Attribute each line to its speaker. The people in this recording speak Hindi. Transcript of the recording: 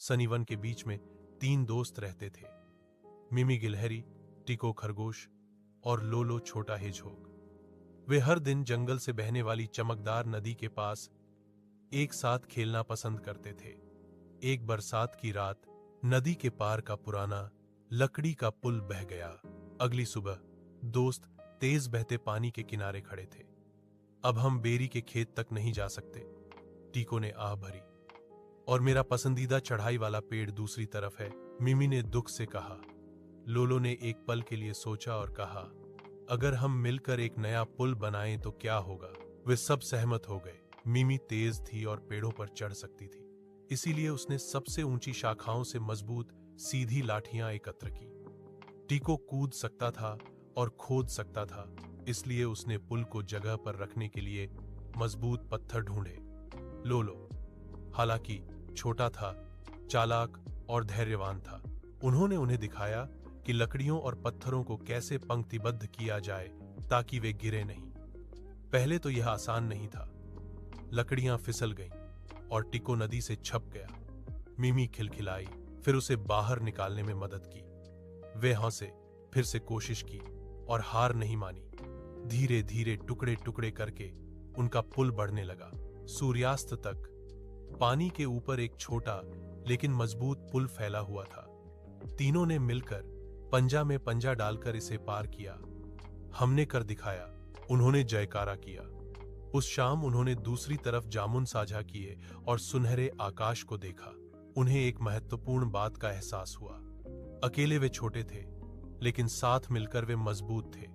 Speaker 1: सनी वन के बीच में 3 दोस्त रहते थे, मिमी गिलहरी, टिको खरगोश और लोलो छोटा हेजहोग। वे हर दिन जंगल से बहने वाली चमकदार नदी के पास एक साथ खेलना पसंद करते थे। एक बरसात की रात नदी के पार का पुराना लकड़ी का पुल बह गया। अगली सुबह दोस्त तेज बहते पानी के किनारे खड़े थे। अब हम बेरी के खेत तक नहीं जा सकते, टीको ने आह भरी। और मेरा पसंदीदा चढ़ाई वाला पेड़ दूसरी तरफ है, मिमी ने दुख से कहा। लोलो ने एक पल के लिए सोचा और कहा, अगर हम मिलकर एक नया पुल बनाएं तो क्या होगा। वे सब सहमत हो गए। मिमी तेज थी और पेड़ों पर चढ़ सकती थी, इसीलिए उसने सबसे ऊंची शाखाओं से मजबूत सीधी लाठियां एकत्र की। टीको कूद सकता था और खोद सकता था, इसलिए उसने पुल को जगह पर रखने के लिए मजबूत पत्थर ढूंढे। लोलो हालांकि छोटा था, चालाक और धैर्यवान था। उन्होंने उन्हें दिखाया कि लकड़ियों और पत्थरों को कैसे पंक्तिबद्ध किया जाए ताकि वे गिरे नहीं। पहले तो यह आसान नहीं था। लकड़ियां फिसल गईं और टिको नदी से छप गया। मिमी खिलखिलाई, फिर उसे बाहर निकालने में मदद की। वे हंसे, फिर से कोशिश की और हार नहीं मानी। धीरे धीरे टुकड़े टुकड़े करके उनका पुल बढ़ने लगा। सूर्यास्त तक पानी के ऊपर एक छोटा लेकिन मजबूत पुल फैला हुआ था। तीनों ने मिलकर पंजा में पंजा डालकर इसे पार किया। हमने कर दिखाया, उन्होंने जयकारा किया। उस शाम उन्होंने दूसरी तरफ जामुन साझा किए और सुनहरे आकाश को देखा। उन्हें एक महत्वपूर्ण बात का एहसास हुआ। अकेले वे छोटे थे, लेकिन साथ मिलकर वे मजबूत थे।